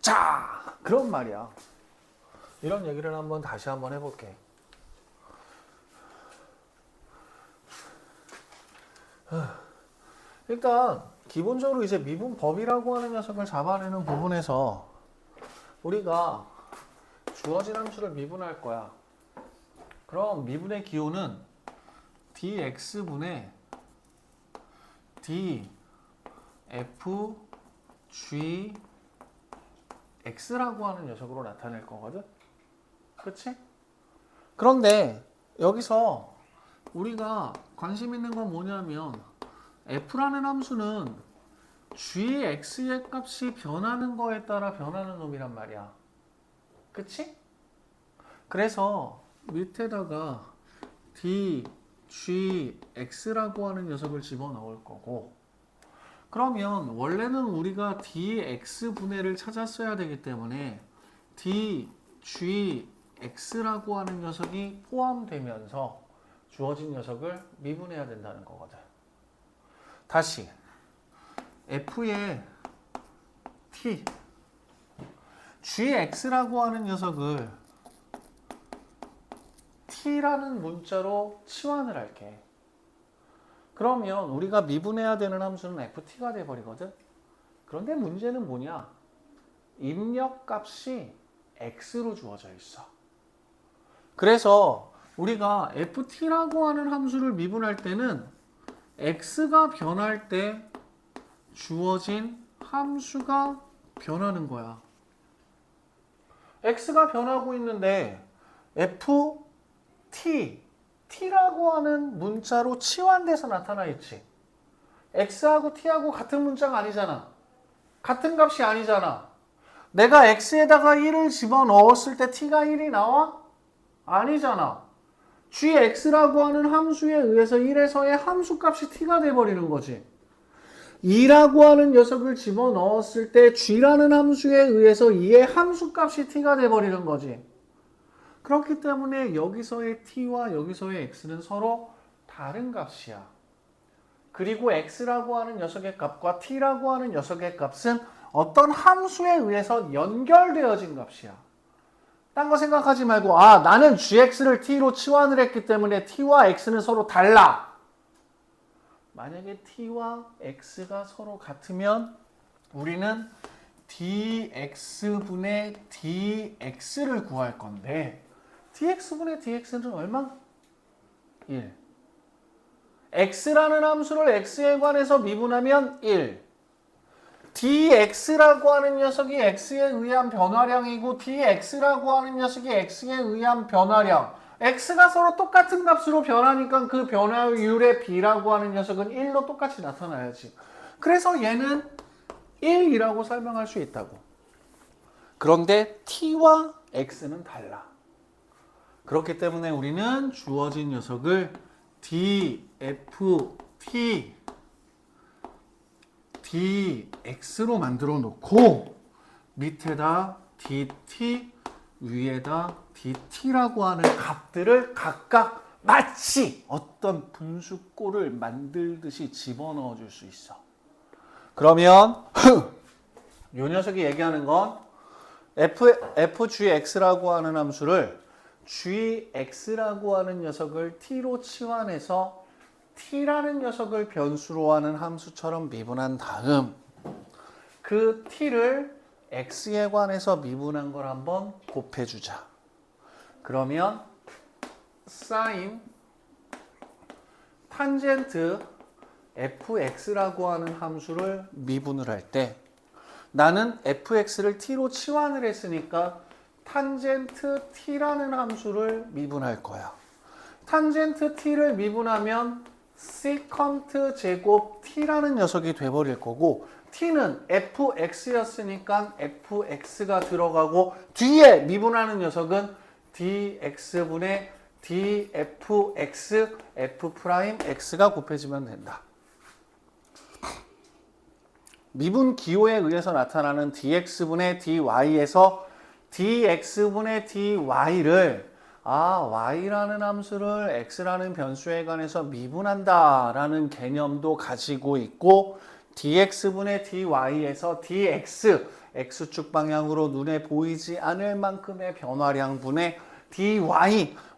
자, 그런 말이야. 이런 얘기를 다시 한번 해볼게. 일단 기본적으로 이제 미분법이라고 하는 녀석을 잡아내는 부분에서 우리가 주어진 함수를 미분할 거야. 그럼 미분의 기호는 dx분의 dfgx라고 하는 녀석으로 나타낼 거거든. 그렇지? 그런데 여기서 우리가 관심 있는 건 뭐냐면 f라는 함수는 gx의 값이 변하는 거에 따라 변하는 놈이란 말이야. 그치? 그래서 밑에다가 dgx라고 하는 녀석을 집어넣을 거고, 그러면 원래는 우리가 dx분해를 찾았어야 되기 때문에 dgx라고 하는 녀석이 포함되면서 주어진 녀석을 미분해야 된다는 거거든. 다시 f의 t gx라고 하는 녀석을 t라는 문자로 치환을 할게. 그러면 우리가 미분해야 되는 함수는 ft가 돼버리거든. 그런데 문제는 뭐냐? 입력값이 x로 주어져 있어. 그래서 우리가 ft라고 하는 함수를 미분할 때는 x가 변할 때 주어진 함수가 변하는 거야. x가 변하고 있는데 t라고 하는 문자로 치환돼서 나타나 있지. x하고 t하고 같은 문자가 아니잖아. 같은 값이 아니잖아. 내가 x에다가 1을 집어넣었을 때 t가 1이 나와? 아니잖아. gx라고 하는 함수에 의해서 1에서의 함수값이 t가 돼버리는 거지. 2라고 하는 녀석을 집어넣었을 때 g라는 함수에 의해서 2의 함수값이 t가 돼버리는 거지. 그렇기 때문에 여기서의 t와 여기서의 x는 서로 다른 값이야. 그리고 x라고 하는 녀석의 값과 t라고 하는 녀석의 값은 어떤 함수에 의해서 연결되어진 값이야. 딴 거 생각하지 말고 나는 gx를 t로 치환을 했기 때문에 t와 x는 서로 달라. 만약에 t와 x가 서로 같으면 우리는 dx분의 dx를 구할 건데 dx분의 dx는 얼마? 1. x라는 함수를 x에 관해서 미분하면 1. dx라고 하는 녀석이 x에 의한 변화량이고 dx라고 하는 녀석이 x에 의한 변화량. x가 서로 똑같은 값으로 변하니까 그 변화율의 b라고 하는 녀석은 1로 똑같이 나타나야지. 그래서 얘는 1이라고 설명할 수 있다고. 그런데 t와 x는 달라. 그렇기 때문에 우리는 주어진 녀석을 dft dx로 만들어 놓고 밑에다 dt 위에다 dt라고 하는 값들을 각각 마치 어떤 분수꼴을 만들듯이 집어넣어 줄 수 있어. 그러면 이 녀석이 얘기하는 건 fgx라고 하는 함수를 gx라고 하는 녀석을 t로 치환해서 t라는 녀석을 변수로 하는 함수처럼 미분한 다음 그 t를 x에 관해서 미분한 걸 한번 곱해주자. 그러면 sin 탄젠트 fx라고 하는 함수를 미분을 할 때 나는 fx를 t로 치환을 했으니까 탄젠트 t라는 함수를 미분할 거야. 탄젠트 t를 미분하면 secant 제곱 t라는 녀석이 돼버릴 거고 t는 fx였으니까 fx가 들어가고 뒤에 미분하는 녀석은 dx분의 dfx f'x가 곱해지면 된다. 미분 기호에 의해서 나타나는 dx분의 dy에서 dx분의 dy를 y라는 함수를 x라는 변수에 관해서 미분한다 라는 개념도 가지고 있고 dx분의 dy에서 dx x축 방향으로 눈에 보이지 않을 만큼의 변화량분의 dy,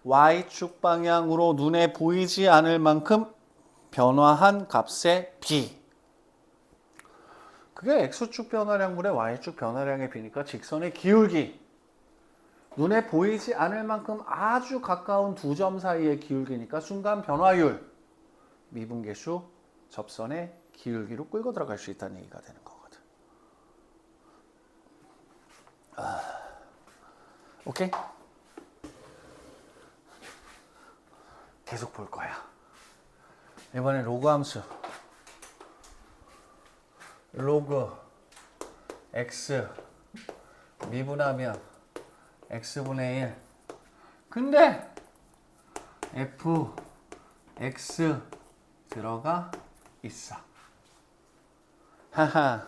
y축 방향으로 눈에 보이지 않을 만큼 변화한 값의 b. 그게 x축 변화량분의 y축 변화량의 b니까 직선의 기울기. 눈에 보이지 않을 만큼 아주 가까운 두 점 사이의 기울기니까 순간 변화율. 미분계수 접선의 기울기로 끌고 들어갈 수 있다는 얘기가 되는 거거든. 오케이? 계속 볼 거야. 이번엔 로그 함수. 로그 x 미분하면 x분의 1. 근데 f x 들어가 있어. 하하.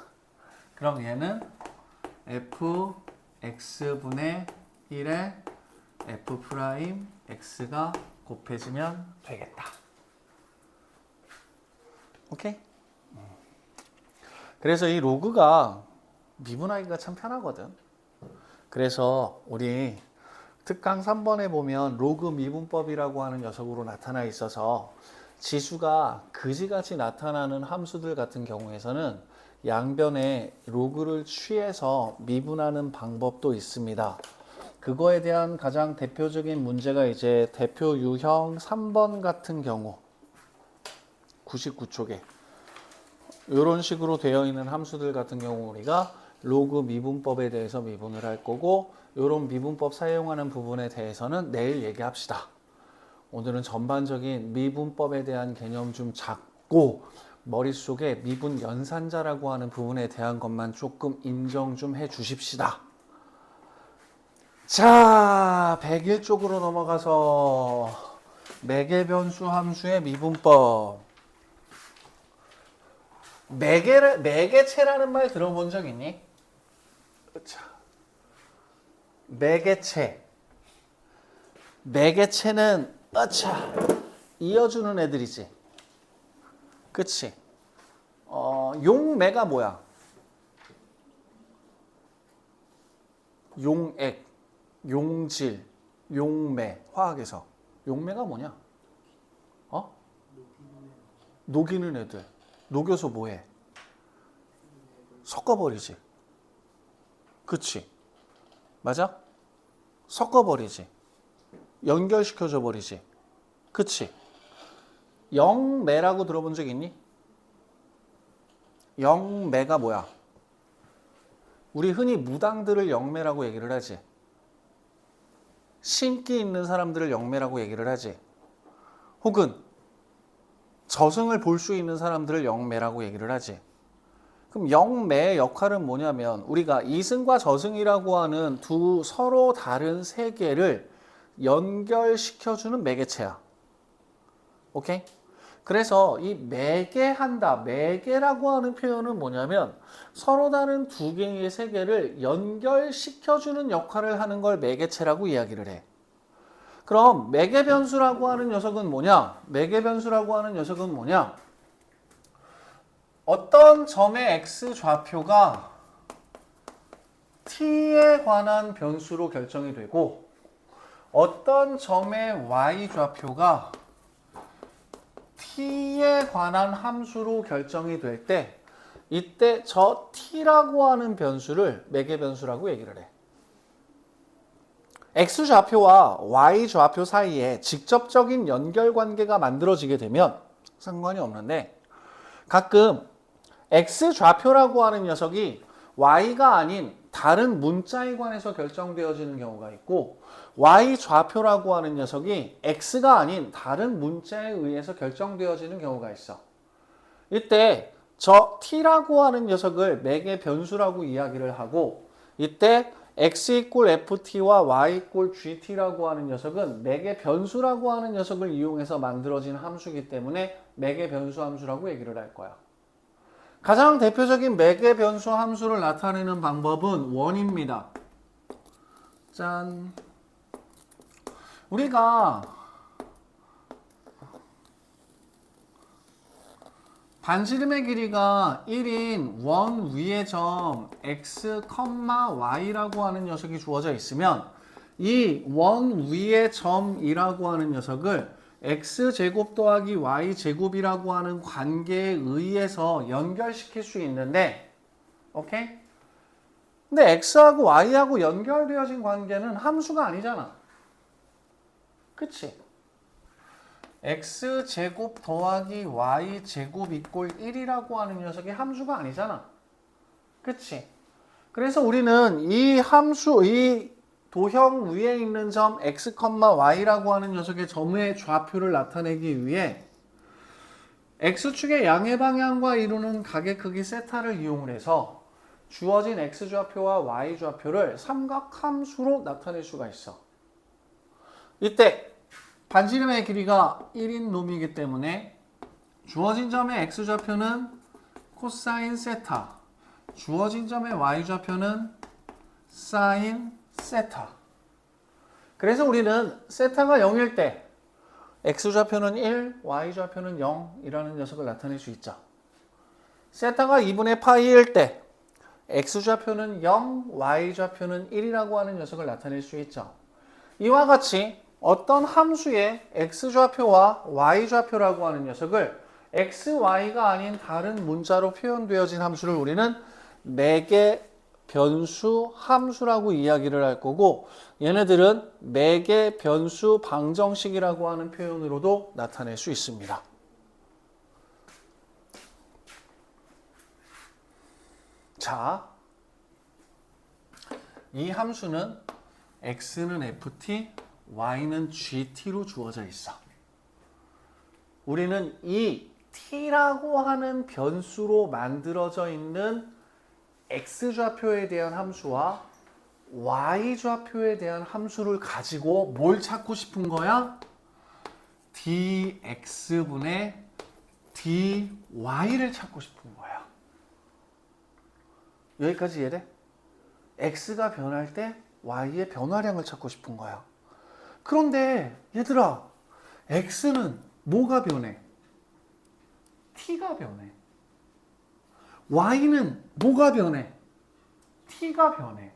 그럼 얘는 f x분의 1에 f 프라임 x가 곱해지면 되겠다. 오케이? 그래서 이 로그가 미분하기가 참 편하거든. 그래서 우리 특강 3번에 보면 로그 미분법이라고 하는 녀석으로 나타나 있어서 지수가 그지같이 나타나는 함수들 같은 경우에서는 양변에 로그를 취해서 미분하는 방법도 있습니다. 그거에 대한 가장 대표적인 문제가 이제 대표 유형 3번 같은 경우 99쪽에 이런 식으로 되어 있는 함수들 같은 경우 우리가 로그 미분법에 대해서 미분을 할 거고 이런 미분법 사용하는 부분에 대해서는 내일 얘기합시다. 오늘은 전반적인 미분법에 대한 개념 좀 잡고 머릿속에 미분 연산자라고 하는 부분에 대한 것만 조금 인정 좀 해 주십시다. 자, 101쪽으로 넘어가서 매개변수 함수의 미분법. 매개체라는 말 들어본 적 있니? 자, 매개체는 이어주는 애들이지. 그치? 용매가 뭐야? 용액, 용질, 용매. 화학에서 용매가 뭐냐? 녹이는 애들. 녹여서 뭐해? 섞어버리지. 그치? 맞아? 섞어버리지. 연결시켜줘 버리지. 그치? 영매라고 들어본 적 있니? 영매가 뭐야? 우리 흔히 무당들을 영매라고 얘기를 하지. 신기 있는 사람들을 영매라고 얘기를 하지. 혹은 저승을 볼 수 있는 사람들을 영매라고 얘기를 하지. 그럼 영매의 역할은 뭐냐면 우리가 이승과 저승이라고 하는 두 서로 다른 세계를 연결시켜주는 매개체야. 오케이? 그래서 이 매개한다, 매개라고 하는 표현은 뭐냐면 서로 다른 두 개의 세계를 연결시켜주는 역할을 하는 걸 매개체라고 이야기를 해. 그럼 매개변수라고 하는 녀석은 뭐냐? 매개변수라고 하는 녀석은 뭐냐? 어떤 점의 x 좌표가 t에 관한 변수로 결정이 되고 어떤 점의 y 좌표가 t에 관한 함수로 결정이 될 때 이때 저 t라고 하는 변수를 매개변수라고 얘기를 해. x 좌표와 y 좌표 사이에 직접적인 연결관계가 만들어지게 되면 상관이 없는데 가끔 x 좌표라고 하는 녀석이 y가 아닌 다른 문자에 관해서 결정되어지는 경우가 있고 y 좌표라고 하는 녀석이 x가 아닌 다른 문자에 의해서 결정되어지는 경우가 있어. 이때 저 t라고 하는 녀석을 매개 변수라고 이야기를 하고 이때 x 이꼴 ft와 y 이꼴 gt라고 하는 녀석은 매개 변수라고 하는 녀석을 이용해서 만들어진 함수이기 때문에 매개 변수 함수라고 얘기를 할 거야. 가장 대표적인 매개 변수 함수를 나타내는 방법은 원입니다. 짠. 우리가 반지름의 길이가 1인 원 위의 점 x, y라고 하는 녀석이 주어져 있으면 이 원 위의 점이라고 하는 녀석을 x제곱 더하기 y제곱이라고 하는 관계에 의해서 연결시킬 수 있는데, 오케이? 근데 x하고 y하고 연결되어진 관계는 함수가 아니잖아. 그치? x제곱 더하기 y제곱 이꼴 1이라고 하는 녀석이 함수가 아니잖아. 그치? 그래서 우리는 이 함수, 이 도형 위에 있는 점 x, y라고 하는 녀석의 점의 좌표를 나타내기 위해 x축의 양의 방향과 이루는 각의 크기 세타를 이용을 해서 주어진 x좌표와 y좌표를 삼각함수로 나타낼 수가 있어. 이때 반지름의 길이가 1인 놈이기 때문에 주어진 점의 x좌표는 코사인 세타, 주어진 점의 y좌표는 사인 세타. 그래서 우리는 세타가 0일 때 x좌표는 1, y좌표는 0이라는 녀석을 나타낼 수 있죠. 세타가 2분의 파이일 때 x좌표는 0, y좌표는 1이라고 하는 녀석을 나타낼 수 있죠. 이와 같이 어떤 함수의 x좌표와 y좌표라고 하는 녀석을 x, y가 아닌 다른 문자로 표현되어진 함수를 우리는 매개 변수 함수라고 이야기를 할 거고, 얘네들은 매개 변수 방정식이라고 하는 표현으로도 나타낼 수 있습니다. 자, 이 함수는 x는 ft, y는 gt로 주어져 있어. 우리는 이 t라고 하는 변수로 만들어져 있는 x좌표에 대한 함수와 y좌표에 대한 함수를 가지고 뭘 찾고 싶은 거야? dx분의 dy를 찾고 싶은 거야. 여기까지 이해돼? x가 변할 때 y의 변화량을 찾고 싶은 거야. 그런데 얘들아, x는 뭐가 변해? t가 변해. y는 뭐가 변해? t가 변해.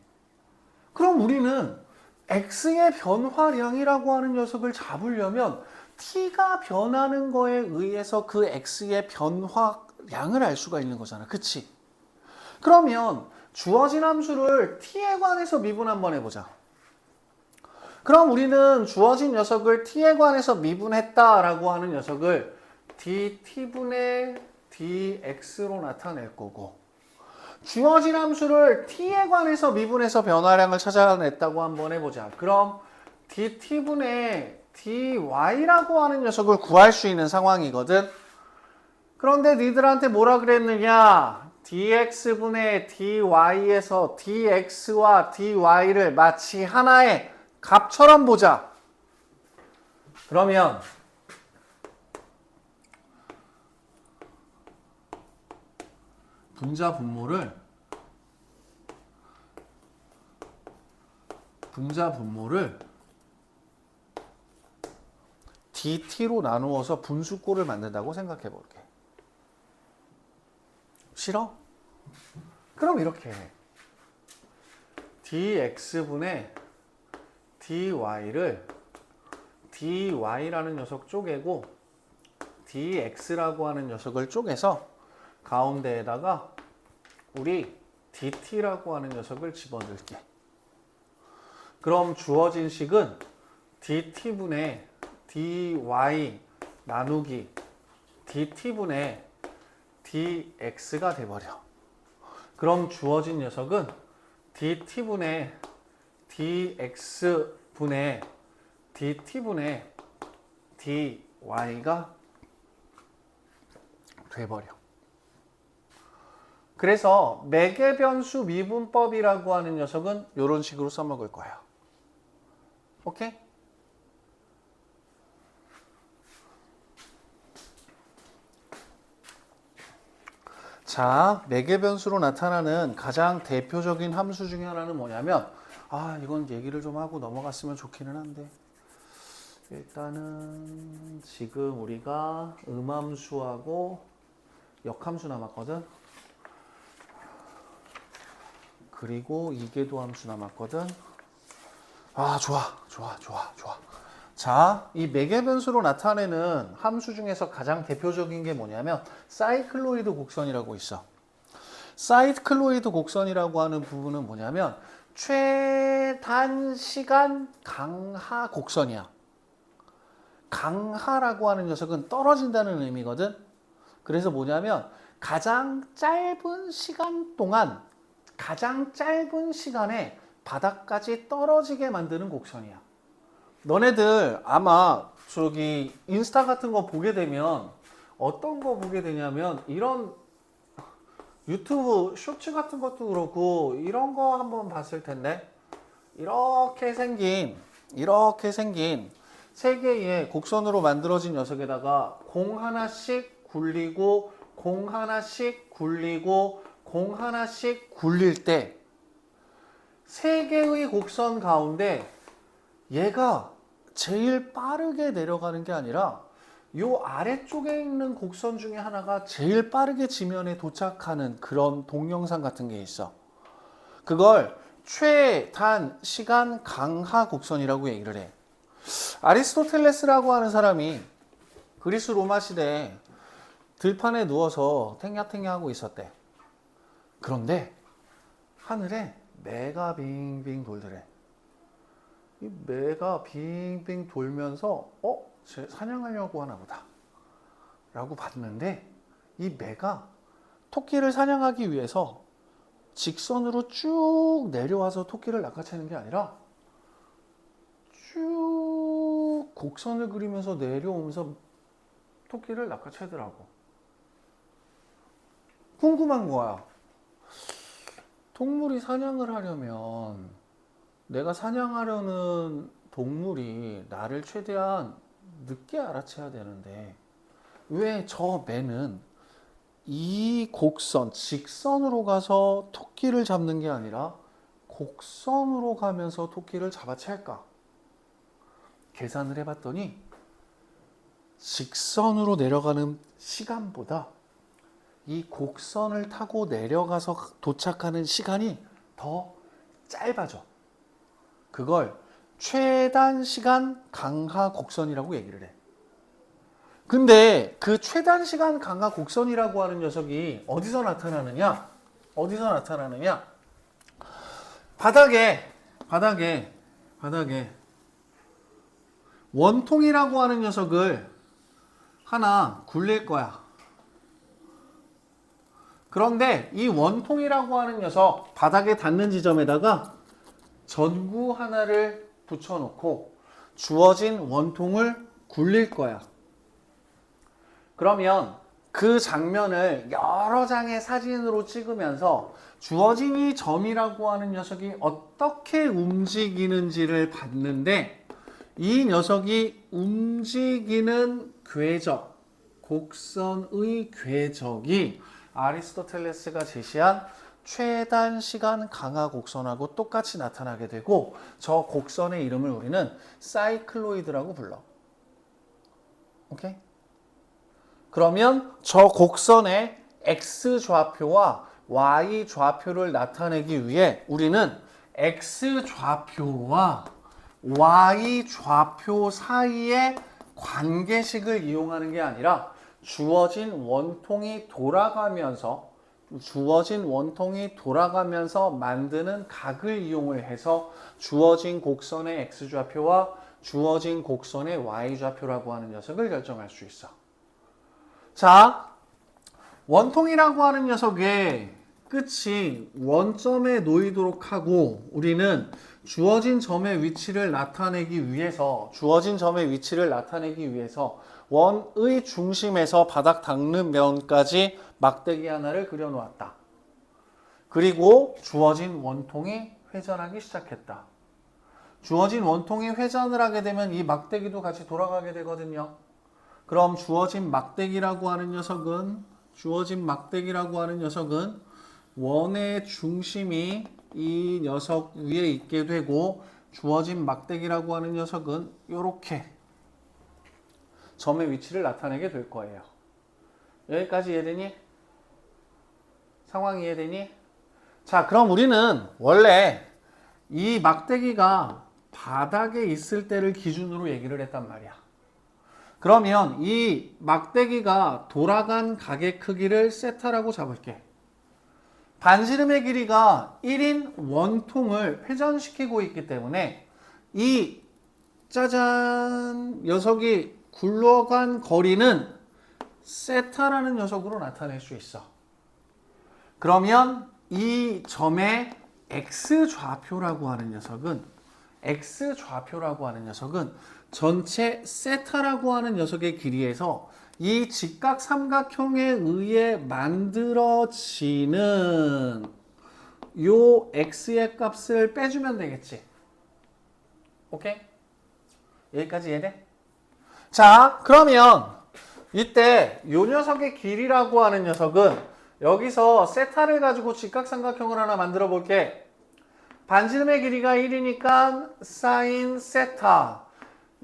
그럼 우리는 x의 변화량이라고 하는 녀석을 잡으려면 t가 변하는 거에 의해서 그 x의 변화량을 알 수가 있는 거잖아. 그치? 그러면 주어진 함수를 t에 관해서 미분 한번 해보자. 그럼 우리는 주어진 녀석을 t에 관해서 미분했다라고 하는 녀석을 dt분의 dx로 나타낼 거고, 주어진 함수를 t에 관해서 미분해서 변화량을 찾아냈다고 한번 해보자. 그럼 dt분의 dy라고 하는 녀석을 구할 수 있는 상황이거든. 그런데 니들한테 뭐라 그랬느냐? dx분의 dy에서 dx와 dy를 마치 하나의 값처럼 보자. 그러면 분자 분모를 dt로 나누어서 분수꼴을 만든다고 생각해 볼게. 싫어? 그럼 이렇게 해. dx분의 dy를 dy라는 녀석 쪼개고 dx라고 하는 녀석을 쪼개서 가운데에다가 우리 dt라고 하는 녀석을 집어넣을게. 그럼 주어진 식은 dt분의 dy 나누기 dt분의 dx가 돼버려. 그럼 주어진 녀석은 dt분의 dx분의 dt분의 dy가 돼버려. 그래서 매개변수 미분법이라고 하는 녀석은 이런 식으로 써먹을 거야. 오케이? 자, 매개변수로 나타나는 가장 대표적인 함수 중에 하나는 뭐냐면, 이건 얘기를 좀 하고 넘어갔으면 좋기는 한데, 일단은 지금 우리가 음함수하고 역함수 남았거든. 그리고 이계도 함수 남았거든. 아, 좋아. 자, 이 매개 변수로 나타내는 함수 중에서 가장 대표적인 게 뭐냐면 사이클로이드 곡선이라고 있어. 사이클로이드 곡선이라고 하는 부분은 뭐냐면 최단시간 강하 곡선이야. 강하라고 하는 녀석은 떨어진다는 의미거든. 그래서 뭐냐면 가장 짧은 시간 동안, 가장 짧은 시간에 바닥까지 떨어지게 만드는 곡선이야. 너네들 아마 저기 인스타 같은 거 보게 되면 어떤 거 보게 되냐면 이런 유튜브 쇼츠 같은 것도 그렇고 이런 거 한번 봤을 텐데, 이렇게 생긴 세 개의 곡선으로 만들어진 녀석에다가 공 하나씩 굴리고 공 하나씩 굴리고 공 하나씩 굴릴 때 세 개의 곡선 가운데 얘가 제일 빠르게 내려가는 게 아니라 요 아래쪽에 있는 곡선 중에 하나가 제일 빠르게 지면에 도착하는 그런 동영상 같은 게 있어. 그걸 최단시간 강하 곡선이라고 얘기를 해. 아리스토텔레스라고 하는 사람이 그리스 로마 시대에 들판에 누워서 탱야탱야 하고 있었대. 그런데 하늘에 매가 빙빙 돌더래. 이 매가 빙빙 돌면서 쟤 사냥하려고 하나 보다 라고 봤는데, 이 매가 토끼를 사냥하기 위해서 직선으로 쭉 내려와서 토끼를 낚아채는 게 아니라 쭉 곡선을 그리면서 내려오면서 토끼를 낚아채더라고. 궁금한 거야. 동물이 사냥을 하려면 내가 사냥하려는 동물이 나를 최대한 늦게 알아채야 되는데 왜 저 매는 이 곡선, 직선으로 가서 토끼를 잡는 게 아니라 곡선으로 가면서 토끼를 잡아챌까? 계산을 해봤더니 직선으로 내려가는 시간보다 이 곡선을 타고 내려가서 도착하는 시간이 더 짧아져. 그걸 최단시간 강하 곡선이라고 얘기를 해. 근데 그 최단시간 강하 곡선이라고 하는 녀석이 어디서 나타나느냐? 바닥에 원통이라고 하는 녀석을 하나 굴릴 거야. 그런데 이 원통이라고 하는 녀석 바닥에 닿는 지점에다가 전구 하나를 붙여놓고 주어진 원통을 굴릴 거야. 그러면 그 장면을 여러 장의 사진으로 찍으면서 주어진 이 점이라고 하는 녀석이 어떻게 움직이는지를 봤는데, 이 녀석이 움직이는 궤적, 곡선의 궤적이 아리스토텔레스가 제시한 최단시간 강하 곡선하고 똑같이 나타나게 되고, 저 곡선의 이름을 우리는 사이클로이드라고 불러. 오케이? 그러면 저 곡선의 x 좌표와 y 좌표를 나타내기 위해 우리는 x 좌표와 y 좌표 사이의 관계식을 이용하는 게 아니라 주어진 원통이 돌아가면서 만드는 각을 이용을 해서 주어진 곡선의 x좌표와 주어진 곡선의 y좌표라고 하는 녀석을 결정할 수 있어. 자, 원통이라고 하는 녀석의 끝이 원점에 놓이도록 하고, 우리는 주어진 점의 위치를 나타내기 위해서 원의 중심에서 바닥 닿는 면까지 막대기 하나를 그려놓았다. 그리고 주어진 원통이 회전하기 시작했다. 주어진 원통이 회전을 하게 되면 이 막대기도 같이 돌아가게 되거든요. 그럼 주어진 막대기라고 하는 녀석은 원의 중심이 이 녀석 위에 있게 되고, 주어진 막대기라고 하는 녀석은 이렇게 점의 위치를 나타내게 될 거예요. 여기까지 이해되니? 상황 이해되니? 자, 그럼 우리는 원래 이 막대기가 바닥에 있을 때를 기준으로 얘기를 했단 말이야. 그러면 이 막대기가 돌아간 가게 크기를 세타라고 잡을게. 반지름의 길이가 1인 원통을 회전시키고 있기 때문에 이 짜잔 녀석이 굴러간 거리는 세타라는 녀석으로 나타낼 수 있어. 그러면 이 점의 x좌표라고 하는 녀석은 전체 세타라고 하는 녀석의 길이에서 이 직각 삼각형에 의해 만들어지는 요 x의 값을 빼주면 되겠지. 오케이? 여기까지 이해돼? 자, 그러면 이때 요 녀석의 길이라고 하는 녀석은 여기서 세타를 가지고 직각삼각형을 하나 만들어 볼게. 반지름의 길이가 1이니까 사인 세타.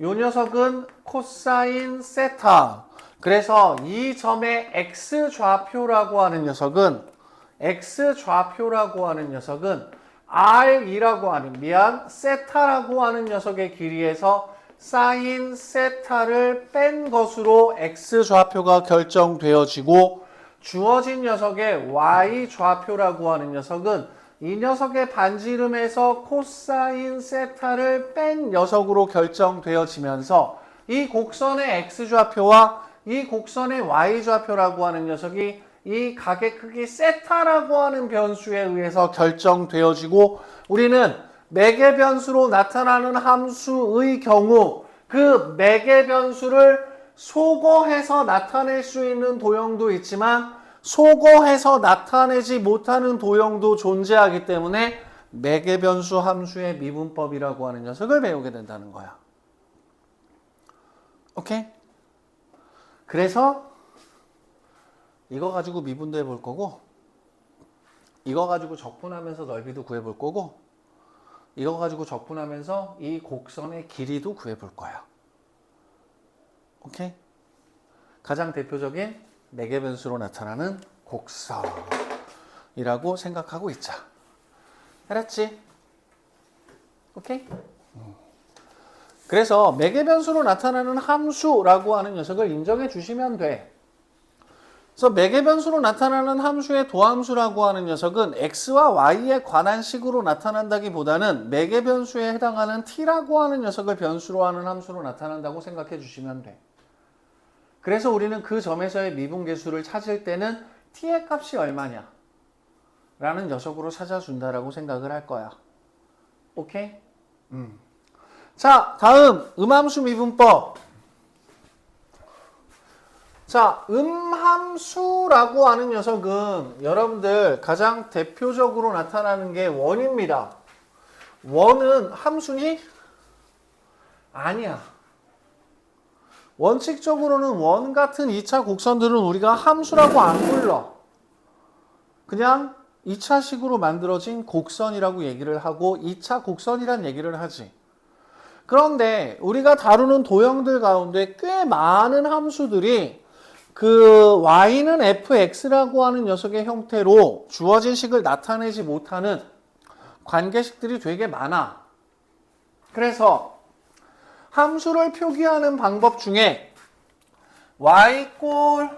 요 녀석은 코사인 세타. 그래서 이 점의 x좌표라고 하는 녀석은 세타라고 하는 녀석의 길이에서 사인 세타를 뺀 것으로 x좌표가 결정되어지고, 주어진 녀석의 y좌표라고 하는 녀석은 이 녀석의 반지름에서 코사인 세타를 뺀 녀석으로 결정되어지면서 이 곡선의 x좌표와 이 곡선의 y좌표라고 하는 녀석이 이 가게 크기 세타라고 하는 변수에 의해서 결정되어지고, 우리는 매개 변수로 나타나는 함수의 경우 그 매개 변수를 소거해서 나타낼 수 있는 도형도 있지만 소거해서 나타내지 못하는 도형도 존재하기 때문에 매개 변수 함수의 미분법이라고 하는 녀석을 배우게 된다는 거야. 오케이? 그래서 이거 가지고 미분도 해볼 거고, 이거 가지고 적분하면서 넓이도 구해볼 거고, 이거 가지고 적분하면서 이 곡선의 길이도 구해볼 거야. 오케이? 가장 대표적인 매개 변수로 나타나는 곡선이라고 생각하고 있자. 알았지? 오케이? 그래서 매개 변수로 나타나는 함수라고 하는 녀석을 인정해 주시면 돼. 그래서 매개 변수로 나타나는 함수의 도함수라고 하는 녀석은 x와 y에 관한 식으로 나타난다기보다는 매개 변수에 해당하는 t라고 하는 녀석을 변수로 하는 함수로 나타난다고 생각해 주시면 돼. 그래서 우리는 그 점에서의 미분계수를 찾을 때는 t의 값이 얼마냐 라는 녀석으로 찾아준다라고 생각을 할 거야. 오케이? 자, 다음 음함수 미분법. 자, 음함수라고 하는 녀석은 여러분들 가장 대표적으로 나타나는 게 원입니다. 원은 함수니? 아니야. 원칙적으로는 원 같은 2차 곡선들은 우리가 함수라고 안 불러. 그냥 2차식으로 만들어진 곡선이라고 얘기를 하고 2차 곡선이란 얘기를 하지. 그런데 우리가 다루는 도형들 가운데 꽤 많은 함수들이 그 y는 fx라고 하는 녀석의 형태로 주어진 식을 나타내지 못하는 관계식들이 되게 많아. 그래서 함수를 표기하는 방법 중에 y 꼴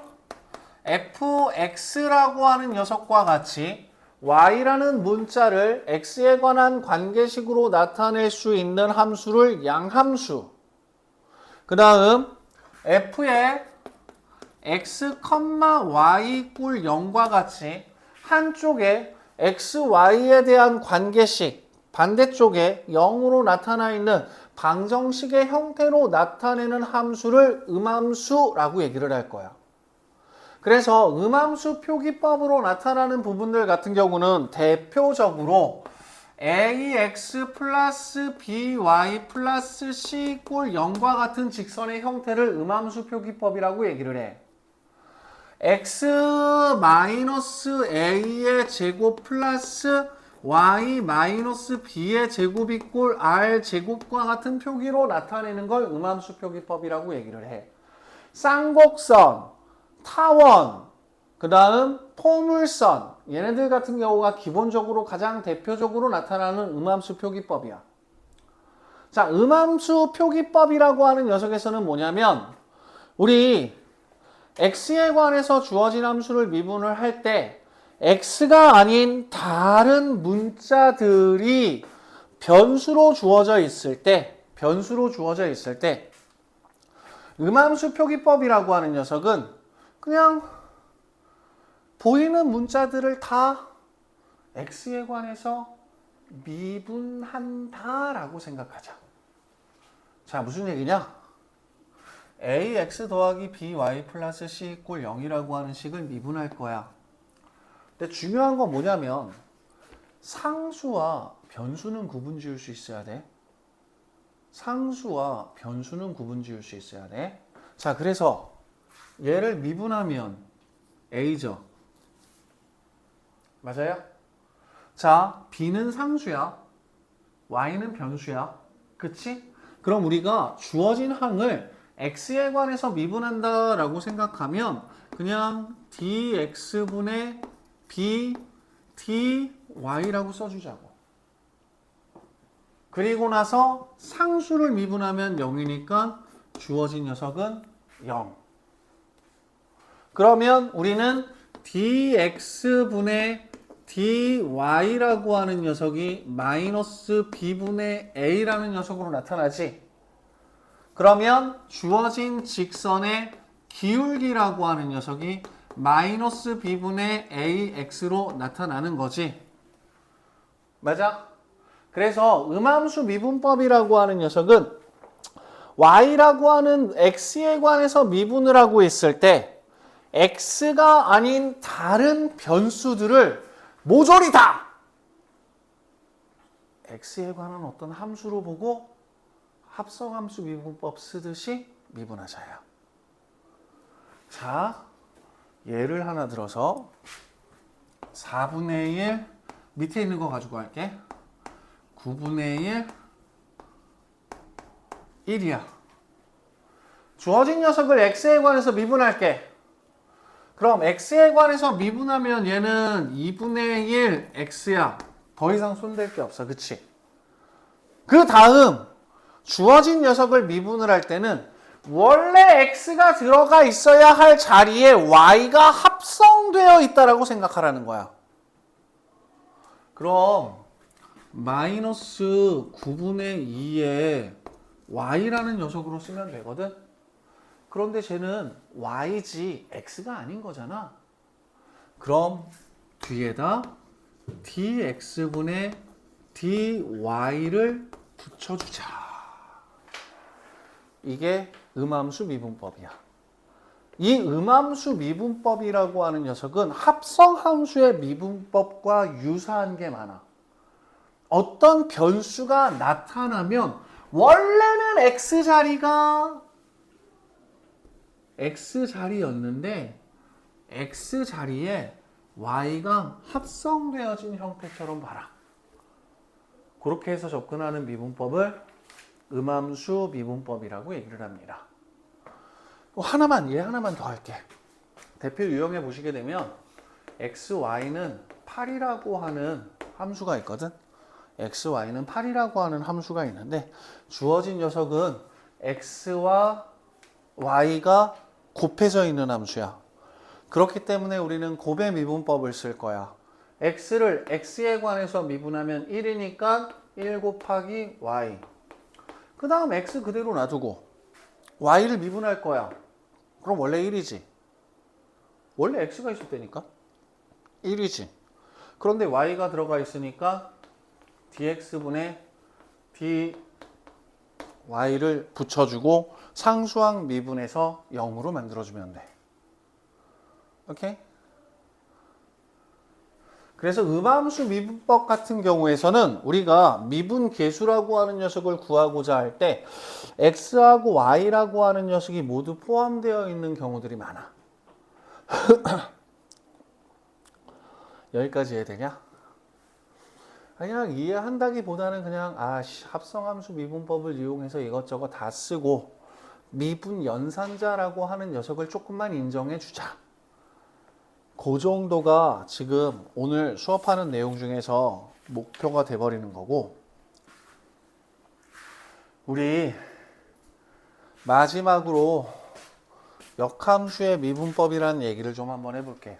fx라고 하는 녀석과 같이 y라는 문자를 x에 관한 관계식으로 나타낼 수 있는 함수를 양함수, 그 다음 f의 x, y 꼴 0과 같이 한쪽에 x, y에 대한 관계식, 반대쪽에 0으로 나타나 있는 방정식의 형태로 나타내는 함수를 음함수라고 얘기를 할 거야. 그래서 음함수 표기법으로 나타나는 부분들 같은 경우는 대표적으로 ax 플러스 by 플러스 c 꼴 0과 같은 직선의 형태를 음함수 표기법이라고 얘기를 해. x 마이너스 a의 제곱 플러스 y 마이너스 b의 제곱이 꼴 r 제곱과 같은 표기로 나타내는 걸 음함수 표기법이라고 얘기를 해. 쌍곡선, 타원, 그 다음 포물선. 얘네들 같은 경우가 기본적으로 가장 대표적으로 나타나는 음함수 표기법이야. 자, 음함수 표기법이라고 하는 녀석에서는 뭐냐면 우리 x에 관해서 주어진 함수를 미분을 할 때 x가 아닌 다른 문자들이 변수로 주어져 있을 때 음함수 표기법이라고 하는 녀석은 그냥 보이는 문자들을 다 x에 관해서 미분한다라고 생각하자. 자, 무슨 얘기냐? ax 더하기 by 플러스 c 이꼴 0이라고 하는 식을 미분할 거야. 근데 중요한 건 뭐냐면 상수와 변수는 구분 지을 수 있어야 돼. 상수와 변수는 구분 지을 수 있어야 돼. 자, 그래서 얘를 미분하면 a죠. 맞아요? 자, b는 상수야. y는 변수야. 그치? 그럼 우리가 주어진 항을 x에 관해서 미분한다라고 생각하면 그냥 dx분의 b dy라고 써주자고. 그리고 나서 상수를 미분하면 0이니까 주어진 녀석은 0. 그러면 우리는 dx분의 dy라고 하는 녀석이 마이너스 b분의 a라는 녀석으로 나타나지. 그러면 주어진 직선의 기울기라고 하는 녀석이 마이너스 b분의 ax로 나타나는 거지. 맞아? 그래서 음함수 미분법이라고 하는 녀석은 y라고 하는 x에 관해서 미분을 하고 있을 때 x가 아닌 다른 변수들을 모조리 다 x에 관한 어떤 함수로 보고 합성함수 미분법 쓰듯이 미분하자요. 자, 예를 하나 들어서 4분의 1 밑에 있는 거 가지고 할게. 9분의 1 1이야. 주어진 녀석을 x에 관해서 미분할게. 그럼 x에 관해서 미분하면 얘는 2분의 1 x야. 더 이상 손댈 게 없어. 그치? 그 다음 주어진 녀석을 미분을 할 때는 원래 x가 들어가 있어야 할 자리에 y가 합성되어 있다라고 생각하라는 거야. 그럼 마이너스 9분의 2에 y라는 녀석으로 쓰면 되거든. 그런데 쟤는 y지 x가 아닌 거잖아. 그럼 뒤에다 dx분의 dy를 붙여주자. 이게 음함수 미분법이야. 이 음함수 미분법이라고 하는 녀석은 합성함수의 미분법과 유사한 게 많아. 어떤 변수가 나타나면 원래는 x자리였는데 x자리에 y가 합성되어진 형태처럼 봐라. 그렇게 해서 접근하는 미분법을 음함수 미분법이라고 얘기를 합니다. 얘 하나만 더 할게. 대표 유형에 보시게 되면 xy는 8이라고 하는 함수가 있거든. xy는 8이라고 하는 함수가 있는데 주어진 녀석은 x와 y가 곱해져 있는 함수야. 그렇기 때문에 우리는 곱의 미분법을 쓸 거야. x를 x에 관해서 미분하면 1이니까 1 곱하기 y. 그 다음 x 그대로 놔두고 y를 미분할 거야. 그럼 원래 1이지. 원래 x가 있을 때니까 1이지. 그런데 y가 들어가 있으니까 dx분의 dy를 붙여주고 상수항 미분해서 0으로 만들어주면 돼. 오케이? 그래서 음함수 미분법 같은 경우에서는 우리가 미분 계수라고 하는 녀석을 구하고자 할 때 x하고 y라고 하는 녀석이 모두 포함되어 있는 경우들이 많아. 여기까지 이해되냐? 그냥 이해한다기보다는 그냥 합성함수 미분법을 이용해서 이것저것 다 쓰고 미분 연산자라고 하는 녀석을 조금만 인정해 주자. 그 정도가 지금 오늘 수업하는 내용 중에서 목표가 돼버리는 거고, 우리 마지막으로 역함수의 미분법이라는 얘기를 좀 한번 해볼게.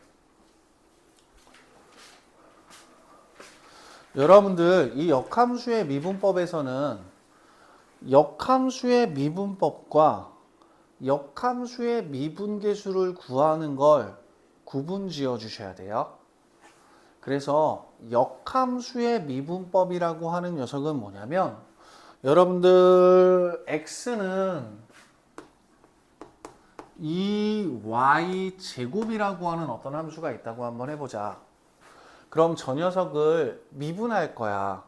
여러분들 이 역함수의 미분법에서는 역함수의 미분법과 역함수의 미분계수를 구하는 걸 구분 지어 주셔야 돼요. 그래서 역함수의 미분법이라고 하는 녀석은 뭐냐면, 여러분들 x는 2y 제곱이라고 하는 어떤 함수가 있다고 한번 해보자. 그럼 저 녀석을 미분할 거야.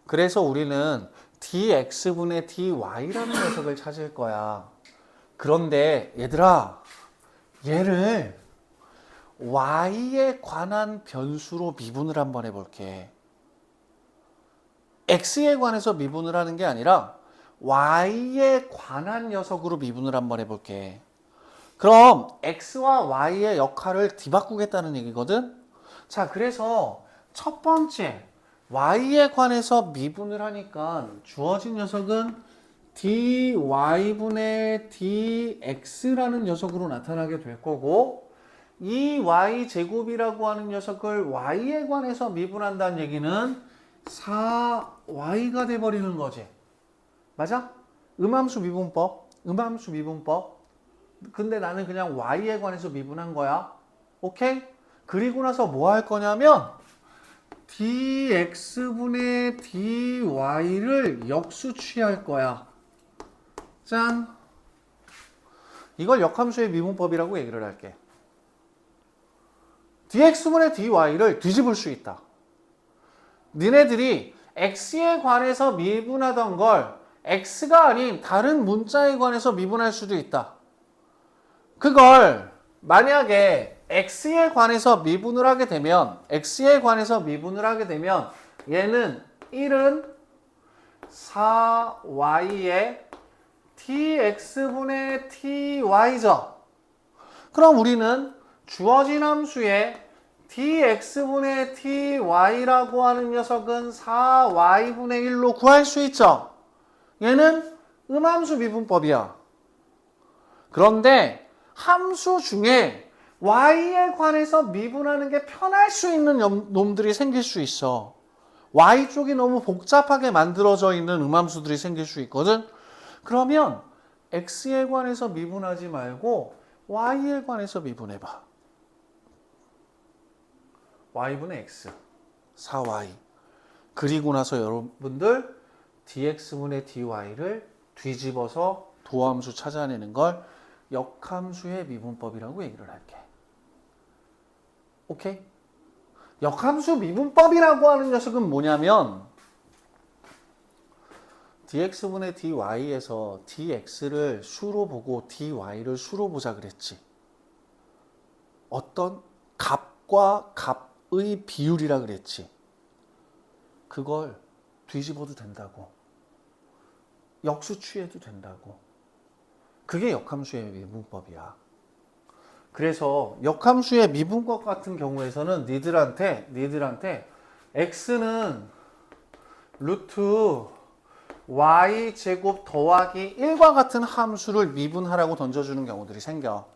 그래서 우리는 dx분의 dy라는 녀석을 찾을 거야. 그런데 얘들아, 얘를 y에 관한 변수로 미분을 한번 해볼게. x에 관해서 미분을 하는 게 아니라 y에 관한 녀석으로 미분을 한번 해볼게. 그럼 x와 y의 역할을 뒤바꾸겠다는 얘기거든. 자, 그래서 첫 번째 y에 관해서 미분을 하니까 주어진 녀석은 dy분의 dx라는 녀석으로 나타나게 될 거고, 이 y제곱이라고 하는 녀석을 y에 관해서 미분한다는 얘기는 4y가 돼버리는 거지. 맞아? 음함수 미분법. 근데 나는 그냥 y에 관해서 미분한 거야. 오케이? 그리고 나서 뭐 할 거냐면 dx분의 dy를 역수 취할 거야. 짠! 이걸 역함수의 미분법이라고 얘기를 할게. dx분의 dy를 뒤집을 수 있다. 니네들이 x에 관해서 미분하던 걸 x가 아닌 다른 문자에 관해서 미분할 수도 있다. 그걸 만약에 x에 관해서 미분을 하게 되면 얘는 1은 4y의 dx분의 dy죠. 그럼 우리는 주어진 함수에 dx분의 dy라고 하는 녀석은 4y분의 1로 구할 수 있죠. 얘는 음함수 미분법이야. 그런데 함수 중에 y에 관해서 미분하는 게 편할 수 있는 놈들이 생길 수 있어. y 쪽이 너무 복잡하게 만들어져 있는 음함수들이 생길 수 있거든. 그러면 x에 관해서 미분하지 말고 y에 관해서 미분해봐. y분의 x 4y. 그리고 나서 여러분들 dx분의 dy를 뒤집어서 도함수 찾아내는 걸 역함수의 미분법이라고 얘기를 할게. 오케이? 역함수 미분법이라고 하는 녀석은 뭐냐면, dx분의 dy에서 dx를 수로 보고 dy를 수로 보자 그랬지. 어떤 값과 값의 비율이라 그랬지. 그걸 뒤집어도 된다고. 역수 취해도 된다고. 그게 역함수의 미분법이야. 그래서 역함수의 미분법 같은 경우에서는 니들한테 x는 루트 y제곱 더하기 1과 같은 함수를 미분하라고 던져주는 경우들이 생겨.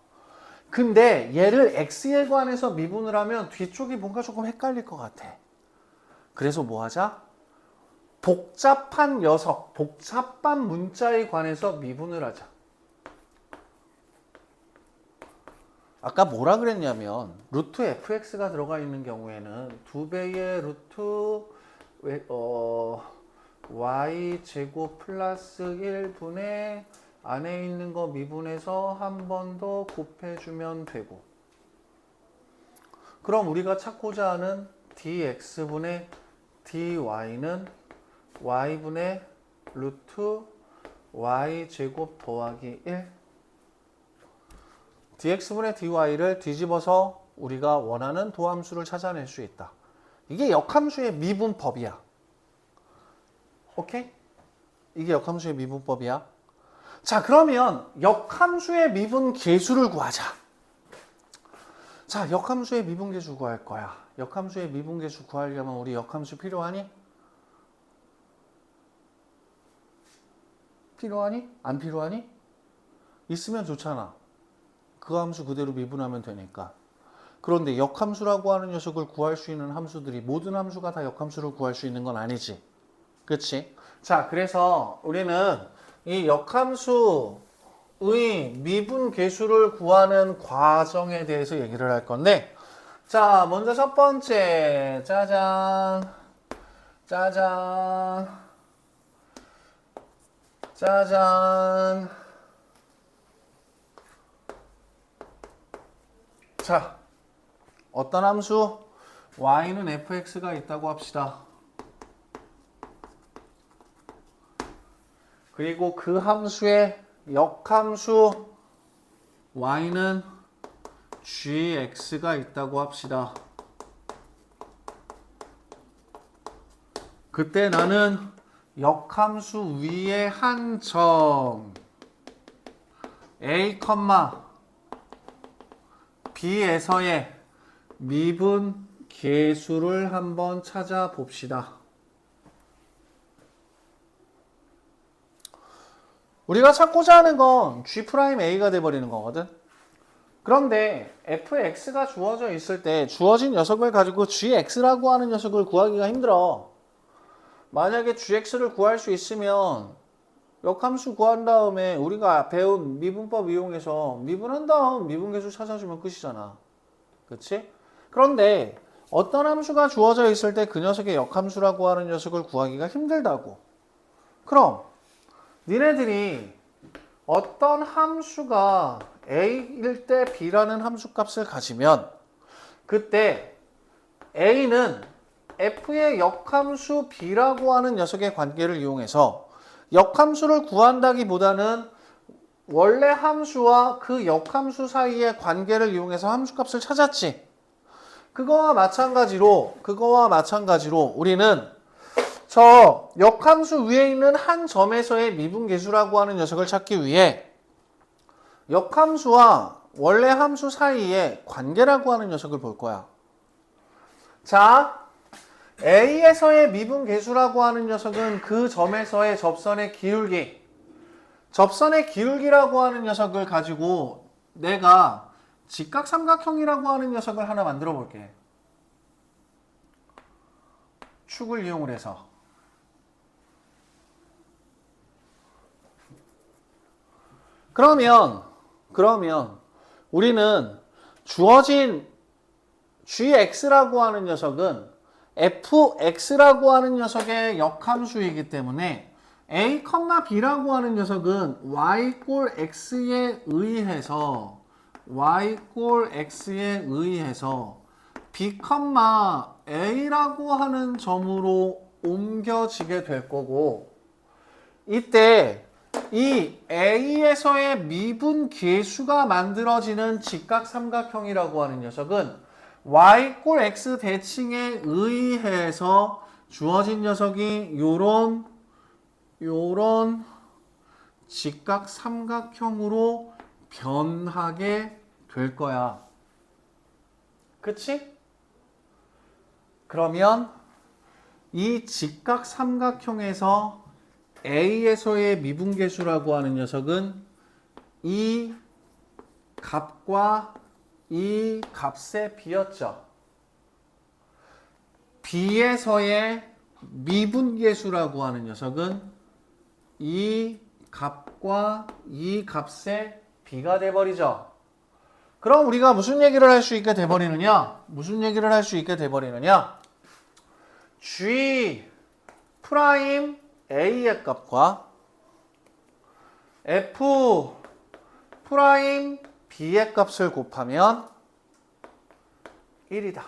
근데 얘를 x에 관해서 미분을 하면 뒤쪽이 뭔가 조금 헷갈릴 것 같아. 그래서 뭐 하자? 복잡한 녀석, 복잡한 문자에 관해서 미분을 하자. 아까 뭐라 그랬냐면 루트 fx가 들어가 있는 경우에는 2배의 루트 y제곱 플러스 1분의 안에 있는 거 미분해서 한 번 더 곱해주면 되고, 그럼 우리가 찾고자 하는 dx분의 dy는 y분의 루트 y제곱 더하기 1, dx분의 dy를 뒤집어서 우리가 원하는 도함수를 찾아낼 수 있다. 이게 역함수의 미분법이야. 오케이? 이게 역함수의 미분법이야. 자, 그러면 역함수의 미분 계수를 구하자. 자, 역함수의 미분계수 구할 거야. 역함수의 미분계수 구하려면 우리 역함수 필요하니? 필요하니? 안 필요하니? 있으면 좋잖아. 그 함수 그대로 미분하면 되니까. 그런데 역함수라고 하는 녀석을 구할 수 있는 함수들이 모든 함수가 다 역함수를 구할 수 있는 건 아니지. 그치? 자, 그래서 우리는 이 역함수의 미분계수를 구하는 과정에 대해서 얘기를 할 건데, 자, 먼저 첫 번째, 짜잔, 짜잔, 짜잔. 자, 어떤 함수? y는 fx가 있다고 합시다. 그리고 그 함수의 역함수 y는 gx가 있다고 합시다. 그때 나는 역함수 위에 한 점 a, b에서의 미분 계수를 한번 찾아봅시다. 우리가 찾고자 하는 건 G'A가 돼버리는 거거든. 그런데 fx가 주어져 있을 때 주어진 녀석을 가지고 gx라고 하는 녀석을 구하기가 힘들어. 만약에 gx를 구할 수 있으면 역함수 구한 다음에 우리가 배운 미분법 이용해서 미분한 다음 미분계수 찾아주면 끝이잖아. 그치? 그런데 어떤 함수가 주어져 있을 때 그 녀석의 역함수라고 하는 녀석을 구하기가 힘들다고. 그럼 니네들이 어떤 함수가 a일 때 b라는 함수값을 가지면 그때 a는 f의 역함수 b라고 하는 녀석의 관계를 이용해서 역함수를 구한다기보다는 원래 함수와 그 역함수 사이의 관계를 이용해서 함수값을 찾았지. 그거와 마찬가지로 우리는 저 역함수 위에 있는 한 점에서의 미분계수라고 하는 녀석을 찾기 위해 역함수와 원래 함수 사이의 관계라고 하는 녀석을 볼 거야. 자, A에서의 미분계수라고 하는 녀석은 그 점에서의 접선의 기울기. 접선의 기울기라고 하는 녀석을 가지고 내가 직각삼각형이라고 하는 녀석을 하나 만들어 볼게. 축을 이용을 해서. 그러면 우리는 주어진 gx라고 하는 녀석은 fx라고 하는 녀석의 역함수이기 때문에 a, b라고 하는 녀석은 y 꼴 x에 의해서 b, a라고 하는 점으로 옮겨지게 될 거고, 이때 이 A에서의 미분계수가 만들어지는 직각삼각형이라고 하는 녀석은 y 꼴 x 대칭에 의해서 주어진 녀석이 요런 직각삼각형으로 변하게 될 거야. 그치? 그러면 이 직각삼각형에서 A에서의 미분계수라고 하는 녀석은 이 값과 이 값의 비였죠. B에서의 미분계수라고 하는 녀석은 이 값과 이 값의 비가 돼버리죠. 그럼 우리가 무슨 얘기를 할 수 있게 돼버리느냐? G 프라임 A의 값과 F 프라임 B의 값을 곱하면 1이다.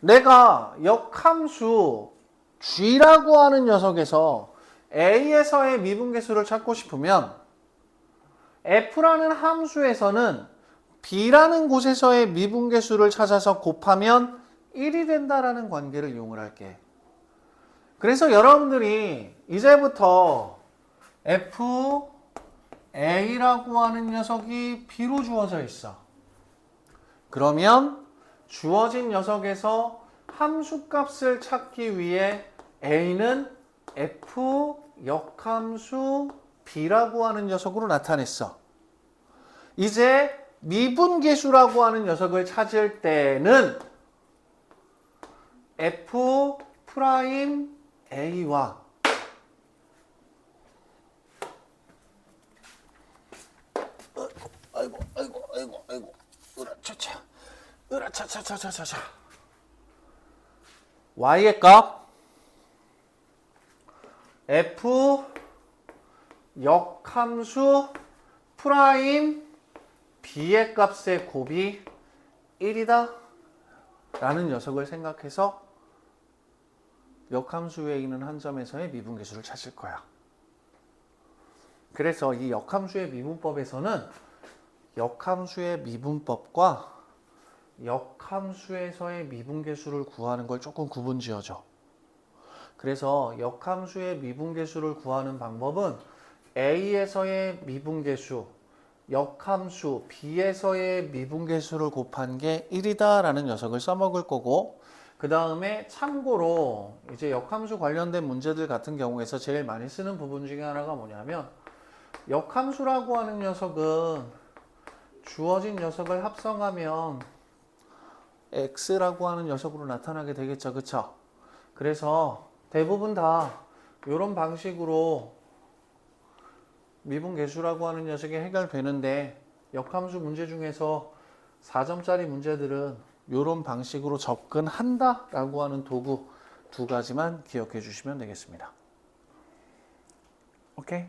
내가 역함수 G라고 하는 녀석에서 A에서의 미분계수를 찾고 싶으면 F라는 함수에서는 B라는 곳에서의 미분계수를 찾아서 곱하면 1이 된다라는 관계를 이용을 할게. 그래서 여러분들이 이제부터 FA라고 하는 녀석이 B로 주어져 있어. 그러면 주어진 녀석에서 함수값을 찾기 위해 a는 f 역함수 b라고 하는 녀석으로 나타냈어. 이제 미분계수라고 하는 녀석을 찾을 때는 f 프라임 a와 아이고 으라차차차차차차 y의 값 f 역함수 프라임 b의 값의 곱이 1이다 라는 녀석을 생각해서 역함수에 있는 한 점에서의 미분계수를 찾을 거야. 그래서 이 역함수의 미분법에서는 역함수의 미분법과 역함수에서의 미분계수를 구하는 걸 조금 구분지어줘. 그래서 역함수의 미분계수를 구하는 방법은 A에서의 미분계수, 역함수 B에서의 미분계수를 곱한 게 1이다 라는 녀석을 써먹을 거고, 그 다음에 참고로 이제 역함수 관련된 문제들 같은 경우에서 제일 많이 쓰는 부분 중에 하나가 뭐냐면, 역함수라고 하는 녀석은 주어진 녀석을 합성하면 x라고 하는 녀석으로 나타나게 되겠죠. 그쵸? 그래서 대부분 다 이런 방식으로 미분계수라고 하는 녀석이 해결되는데, 역함수 문제 중에서 4점짜리 문제들은 이런 방식으로 접근한다 라고 하는 도구 두 가지만 기억해 주시면 되겠습니다. 오케이?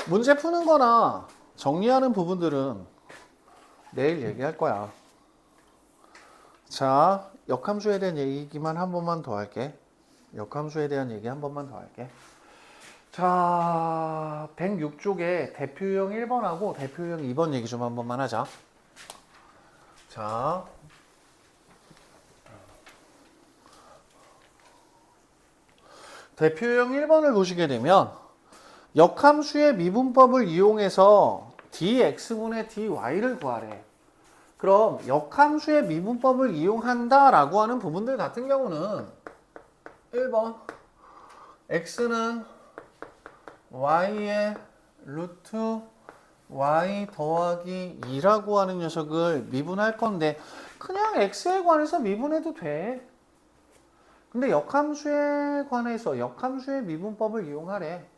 문제 푸는 거나 정리하는 부분들은 내일 얘기할 거야. 자, 역함수에 대한 얘기만 한 번만 더 할게. 역함수에 대한 얘기 한 번만 더 할게. 자, 106쪽에 대표유형 1번하고 대표유형 2번 얘기 좀 한 번만 하자. 자, 대표유형 1번을 보시게 되면 역함수의 미분법을 이용해서 dx분의 dy를 구하래. 그럼 역함수의 미분법을 이용한다라고 하는 부분들 같은 경우는 1번 x는 y의 루트 y 더하기 2라고 하는 녀석을 미분할 건데 그냥 x에 관해서 미분해도 돼. 근데 역함수에 관해서 역함수의 미분법을 이용하래.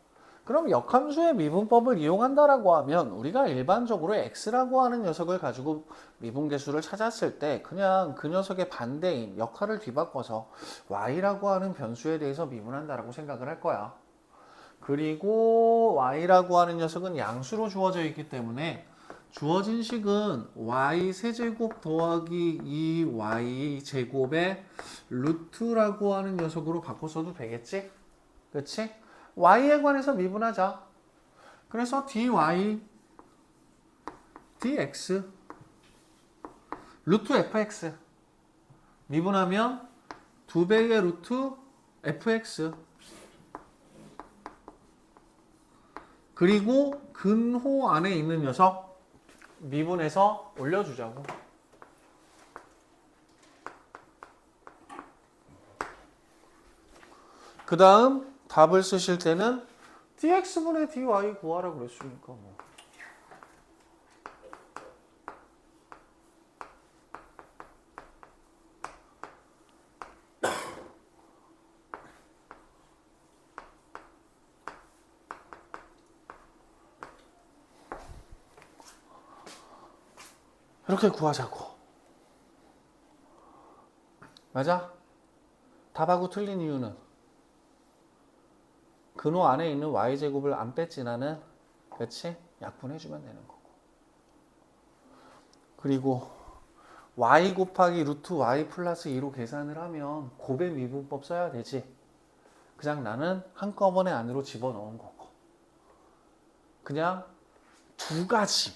그럼 역함수의 미분법을 이용한다라고 하면 우리가 일반적으로 x라고 하는 녀석을 가지고 미분계수를 찾았을 때 그냥 그 녀석의 반대인 역할을 뒤바꿔서 y라고 하는 변수에 대해서 미분한다라고 생각을 할 거야. 그리고 y라고 하는 녀석은 양수로 주어져 있기 때문에 주어진 식은 y 세제곱 더하기 2y 제곱의 루트라고 하는 녀석으로 바꿔서도 되겠지? 그치? y에 관해서 미분하자. 그래서 dy dx 루트 fx 미분하면 2배의 루트 fx 그리고 근호 안에 있는 녀석 미분해서 올려주자고. 그 다음 답을 쓰실 때는 dx분의 dy 구하라고 그랬으니까 뭐. 이렇게 구하자고. 맞아? 답하고 틀린 이유는 근호 안에 있는 y제곱을 안 뺐지 나는. 그치? 약분해주면 되는 거고. 그리고 y 곱하기 루트 y 플러스 2로 계산을 하면 곱의 미분법 써야 되지. 그냥 나는 한꺼번에 안으로 집어넣은 거고. 그냥 두 가지.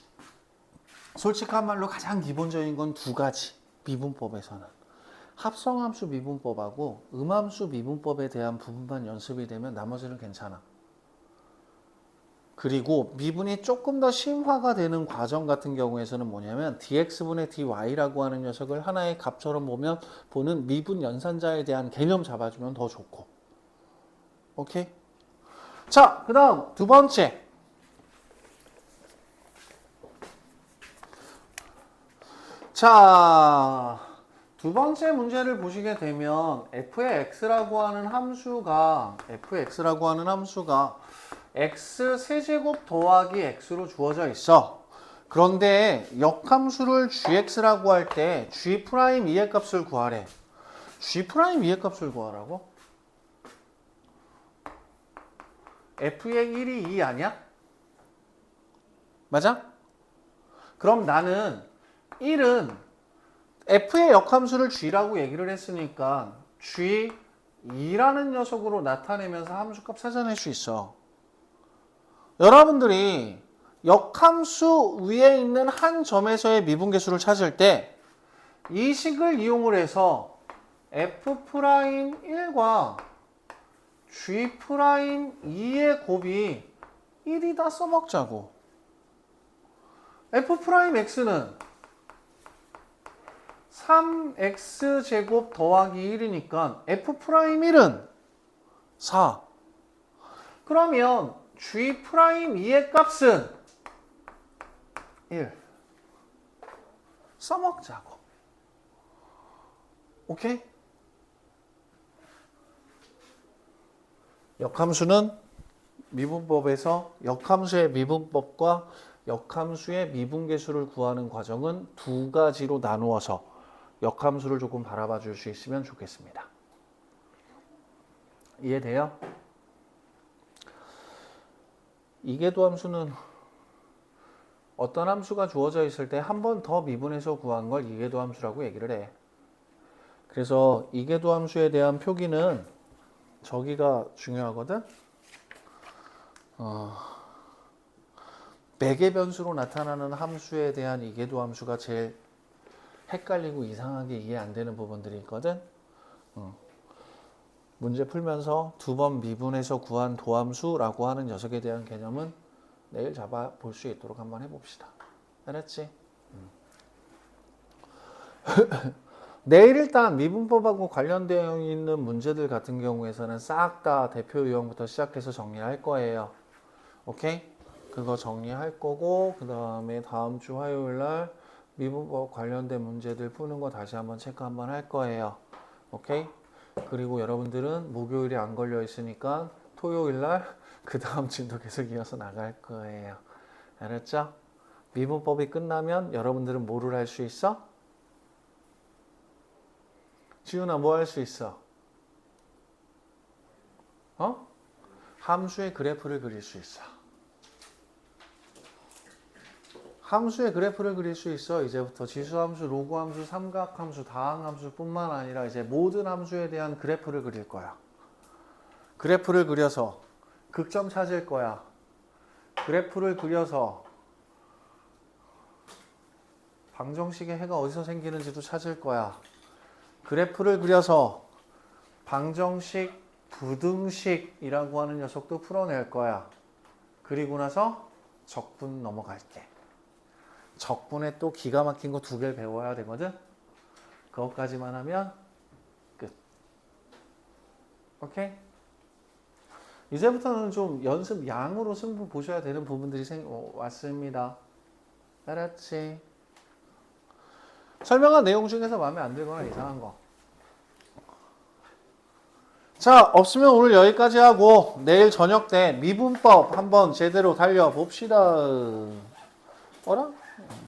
솔직한 말로 가장 기본적인 건 두 가지. 미분법에서는. 합성함수 미분법하고 음함수 미분법에 대한 부분만 연습이 되면 나머지는 괜찮아. 그리고 미분이 조금 더 심화가 되는 과정 같은 경우에서는 뭐냐면 dx분의 dy라고 하는 녀석을 하나의 값처럼 보는 미분 연산자에 대한 개념 잡아주면 더 좋고. 오케이? 자, 그 다음 두 번째. 자, 두 번째 문제를 보시게 되면 fx라고 하는 함수가 x 세제곱 더하기 x로 주어져 있어. 그런데 역함수를 gx라고 할 때 g' 2의 값을 구하래. g' 2의 값을 구하라고? f의 1이 2 아니야? 맞아? 그럼 나는 1은 f의 역함수를 g라고 얘기를 했으니까 g2라는 녀석으로 나타내면서 함수값 찾아낼 수 있어. 여러분들이 역함수 위에 있는 한 점에서의 미분계수를 찾을 때 이 식을 이용을 해서 f'1과 g'2의 곱이 1이다 써먹자고. f'x는 3x제곱 더하기 1이니까 f'1은 4. 그러면 g'2의 값은 1. 써먹자고. 오케이? 역함수는 미분법에서 역함수의 미분법과 역함수의 미분계수를 구하는 과정은 두 가지로 나누어서 역함수를 조금 바라봐 줄 수 있으면 좋겠습니다. 이해돼요? 이계도 함수는 어떤 함수가 주어져 있을 때 한 번 더 미분해서 구한 걸 이계도 함수라고 얘기를 해. 그래서 이계도 함수에 대한 표기는 저기가 중요하거든. 매개 변수로 나타나는 함수에 대한 이계도 함수가 제일 헷갈리고 이상하게 이해 안 되는 부분들이 있거든. 문제 풀면서 두 번 미분해서 구한 도함수라고 하는 녀석에 대한 개념은 내일 잡아 볼 수 있도록 한번 해봅시다. 알았지? 내일 일단 미분법하고 관련되어 있는 문제들 같은 경우에서는 싹 다 대표 유형부터 시작해서 정리할 거예요. 오케이? 그거 정리할 거고, 그 다음에 다음 주 화요일 날 미분법 관련된 문제들 푸는 거 다시 한번 체크 한번 할 거예요. 오케이? 그리고 여러분들은 목요일에 안 걸려 있으니까 토요일 날 그 다음 주도 계속 이어서 나갈 거예요. 알았죠? 미분법이 끝나면 여러분들은 뭐를 할 수 있어? 지훈아, 뭐 할 수 있어? 함수의 그래프를 그릴 수 있어. 함수의 그래프를 그릴 수 있어. 이제부터 지수함수, 로그함수, 삼각함수, 다항함수 뿐만 아니라 이제 모든 함수에 대한 그래프를 그릴 거야. 그래프를 그려서 극점 찾을 거야. 그래프를 그려서 방정식의 해가 어디서 생기는지도 찾을 거야. 그래프를 그려서 방정식, 부등식이라고 하는 녀석도 풀어낼 거야. 그리고 나서 적분 넘어갈게. 적분에 또 기가 막힌 거 2개를 배워야 되거든. 그것까지만 하면 끝. 오케이? 이제부터는 좀 연습 양으로 승부 보셔야 되는 부분들이 왔습니다. 알았지? 설명한 내용 중에서 마음에 안 들거나 이상한 거. 자, 없으면 오늘 여기까지 하고 내일 저녁 때 미분법 한번 제대로 달려봅시다. 어라?